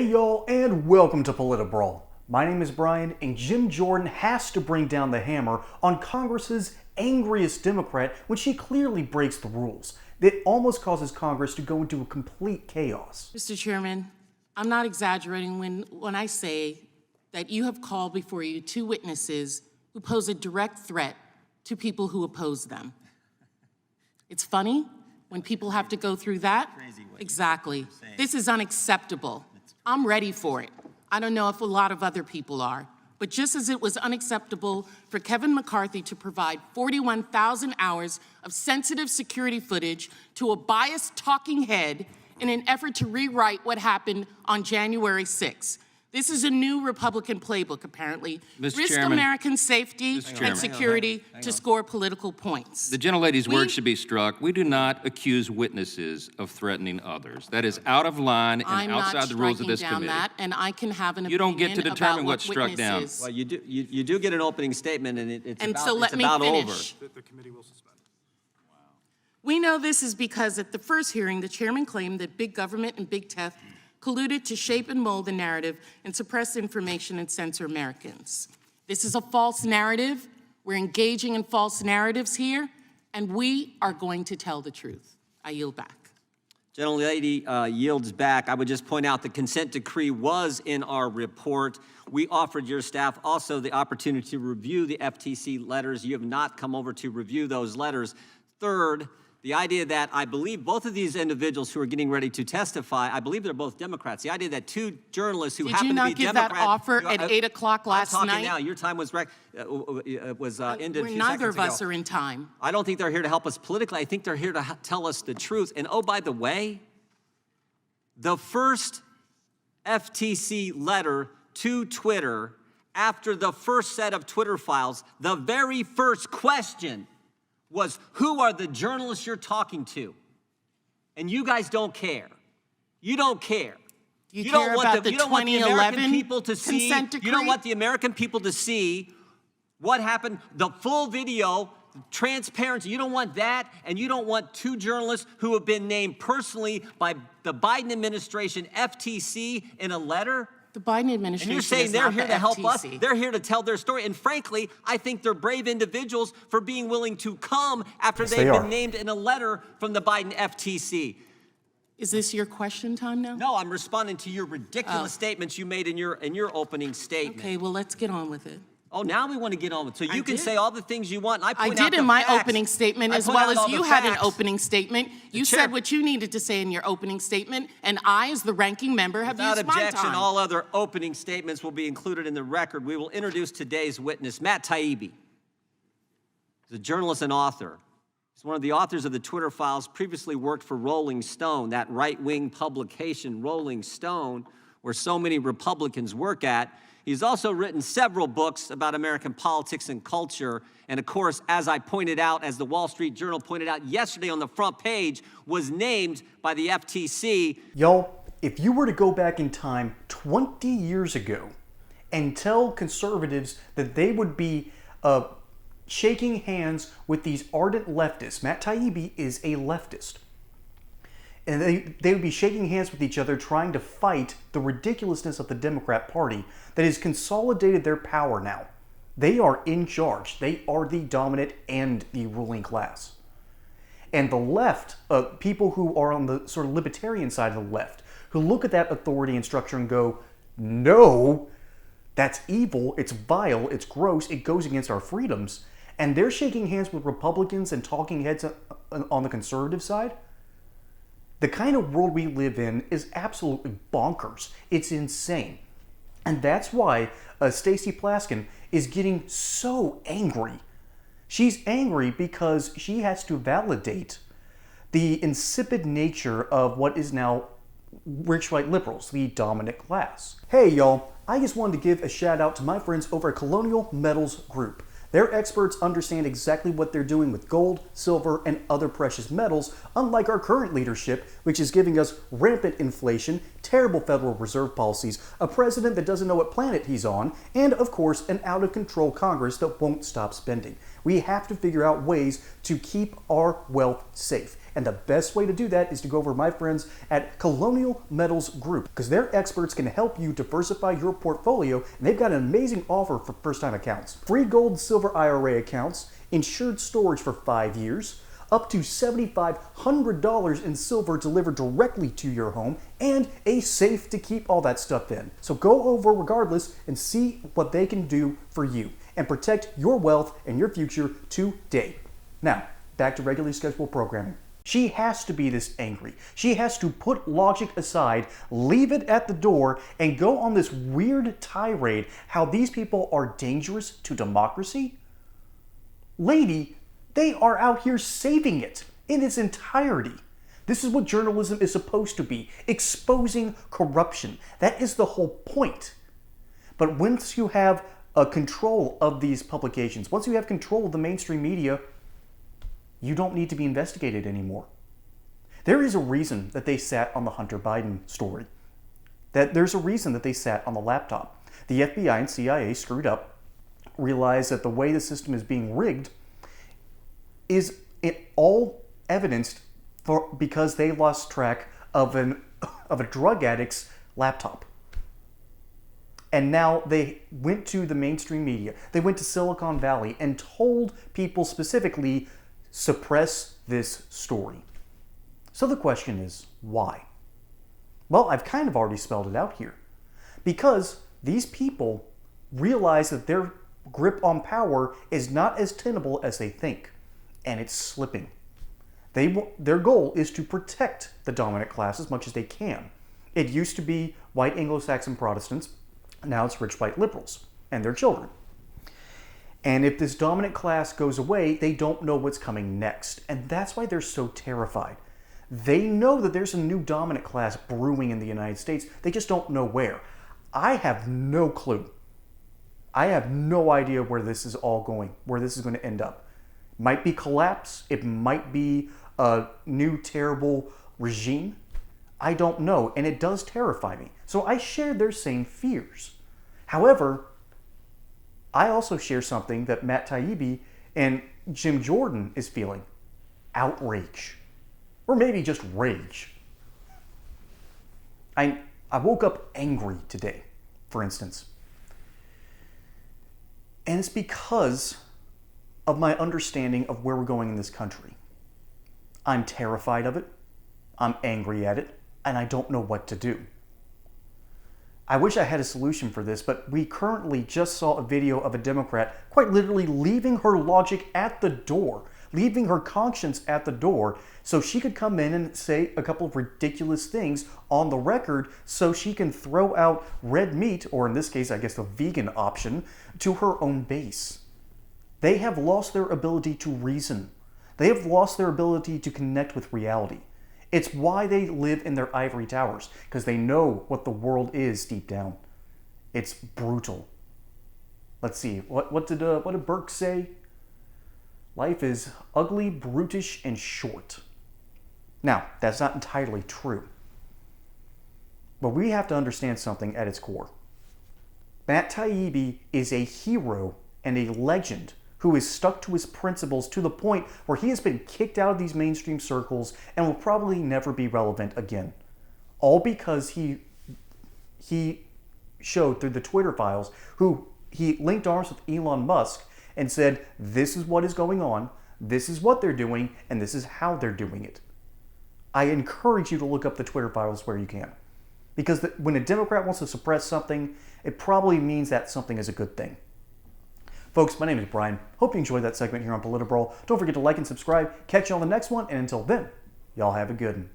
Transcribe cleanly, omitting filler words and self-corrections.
Hey y'all, and welcome to PolitiBrawl. My name is Brian, and Jim Jordan has to bring down the hammer on Congress's angriest Democrat when she clearly breaks the rules. It almost causes Congress to go into a complete chaos. Mr. Chairman, I'm not exaggerating when I say that you have called before you two witnesses who pose a direct threat to people who oppose them. It's funny when people have to go through that. Exactly. This is unacceptable. I'm ready for it. I don't know if a lot of other people are, but just as it was unacceptable for Kevin McCarthy to provide 41,000 hours of sensitive security footage to a biased talking head in an effort to rewrite what happened on January 6th. This is a new Republican playbook, apparently. Risk American safety and security to score political points. The gentlelady's words should be struck. We do not accuse witnesses of threatening others. That is out of line and outside the rules of this committee. That, and I can have an opinion. You don't get to determine what's struck down. Well, you do get an opening statement, and it's about over. The committee will suspend. We know this is because at the first hearing, the chairman claimed that big government and big tech colluded to shape and mold the narrative and suppress information and censor Americans. This is a false narrative. We're engaging in false narratives here, and we are going to tell the truth. I yield back. Gentlelady yields back. I would just point out the consent decree was in our report. We offered your staff also the opportunity to review the FTC letters. You have not come over to review those letters. Third, the idea that I believe both of these individuals who are getting ready to testify, I believe they're both Democrats. The idea that two journalists who happen to be Democrats— Did you not give that offer at 8 o'clock last night? I'm talking now. Your time was ended a few seconds ago. Neither of us are in time. I don't think they're here to help us politically. I think they're here to tell us the truth. And oh, by the way, the first FTC letter to Twitter after the first set of Twitter files, the very first question was, who are the journalists you're talking to? And you guys don't care. You don't care. You don't want the 2011 consent decree? You don't want the American people to see what happened, the full video, transparency. You don't want that, and you don't want two journalists who have been named personally by the Biden administration, FTC, in a letter. The Biden administration. And you're saying they're here to help us. They're here to tell their story. And frankly, I think they're brave individuals for being willing to come after they've been named in a letter from the Biden FTC. Is this your question time now? No, I'm responding to your ridiculous statements you made in your opening statement. Okay, well, let's get on with it. Oh, now we want to get on with it. So you can say all the things you want, and I point out I did in my opening statement, as well as you had an opening statement. You said what you needed to say in your opening statement, and I, as the ranking member, have used my time. Without objection, all other opening statements will be included in the record. We will introduce today's witness, Matt Taibbi. He's a journalist and author. He's one of the authors of the Twitter files, previously worked for Rolling Stone, that right-wing publication, Rolling Stone, where so many Republicans work at. He's also written several books about American politics and culture. And of course, as I pointed out, as the Wall Street Journal pointed out yesterday on the front page, was named by the FTC. Y'all, if you were to go back in time 20 years ago and tell conservatives that they would be shaking hands with these ardent leftists — Matt Taibbi is a leftist — and they would be shaking hands with each other trying to fight the ridiculousness of the Democrat Party that has consolidated their power now. They are in charge. They are the dominant and the ruling class. And the left, people who are on the sort of libertarian side of the left, who look at that authority and structure and go, no, that's evil, it's vile, it's gross, it goes against our freedoms. And they're shaking hands with Republicans and talking heads on the conservative side. The kind of world we live in is absolutely bonkers. It's insane. And that's why Stacey Plaskin is getting so angry. She's angry because she has to validate the insipid nature of what is now rich white liberals, the dominant class. Hey y'all, I just wanted to give a shout out to my friends over at Colonial Metals Group. Their experts understand exactly what they're doing with gold, silver, and other precious metals, unlike our current leadership, which is giving us rampant inflation, terrible Federal Reserve policies, a president that doesn't know what planet he's on, and of course, an out-of-control Congress that won't stop spending. We have to figure out ways to keep our wealth safe. And the best way to do that is to go over to my friends at Colonial Metals Group, because their experts can help you diversify your portfolio, and they've got an amazing offer for first-time accounts. Free gold and silver IRA accounts, insured storage for 5 years, up to $7,500 in silver delivered directly to your home, and a safe to keep all that stuff in. So go over regardless and see what they can do for you and protect your wealth and your future today. Now, back to regularly scheduled programming. She has to be this angry. She has to put logic aside, leave it at the door, and go on this weird tirade how these people are dangerous to democracy. Lady, they are out here saving it in its entirety. This is what journalism is supposed to be, exposing corruption. That is the whole point. But once you have a control of these publications, once you have control of the mainstream media, you don't need to be investigated anymore. There is a reason that they sat on the Hunter Biden story. There's a reason that they sat on the laptop. The FBI and CIA screwed up, realized that the way the system is being rigged is all evidenced because they lost track of a drug addict's laptop. And now they went to the mainstream media. They went to Silicon Valley and told people specifically, suppress this story. So the question is, why? Well, I've kind of already spelled it out here. Because these people realize that their grip on power is not as tenable as they think. And it's slipping. Their goal is to protect the dominant class as much as they can. It used to be white Anglo-Saxon Protestants. Now it's rich white liberals and their children. And if this dominant class goes away, they don't know what's coming next. And that's why they're so terrified. They know that there's a new dominant class brewing in the United States. They just don't know where. I have no clue. I have no idea where this is all going, where this is going to end up. Might be collapse. It might be a new terrible regime. I don't know, and it does terrify me. So I share their same fears. However, I also share something that Matt Taibbi and Jim Jordan is feeling. Outrage. Or maybe just rage. I woke up angry today, for instance. And it's because of my understanding of where we're going in this country. I'm terrified of it. I'm angry at it. And I don't know what to do. I wish I had a solution for this, but we currently just saw a video of a Democrat quite literally leaving her logic at the door, leaving her conscience at the door, so she could come in and say a couple of ridiculous things on the record so she can throw out red meat, or in this case, I guess the vegan option, to her own base. They have lost their ability to reason. They have lost their ability to connect with reality. It's why they live in their ivory towers, because they know what the world is deep down. It's brutal. Let's see, what did Burke say? Life is ugly, brutish, and short. Now, that's not entirely true. But we have to understand something at its core. Matt Taibbi is a hero and a legend who is stuck to his principles to the point where he has been kicked out of these mainstream circles and will probably never be relevant again. All because he showed through the Twitter files who he linked arms with Elon Musk and said, this is what is going on, this is what they're doing, and this is how they're doing it. I encourage you to look up the Twitter files where you can. Because when a Democrat wants to suppress something, it probably means that something is a good thing. Folks, my name is Brian. Hope you enjoyed that segment here on PolitiBrawl. Don't forget to like and subscribe. Catch you on the next one, and until then, y'all have a good one.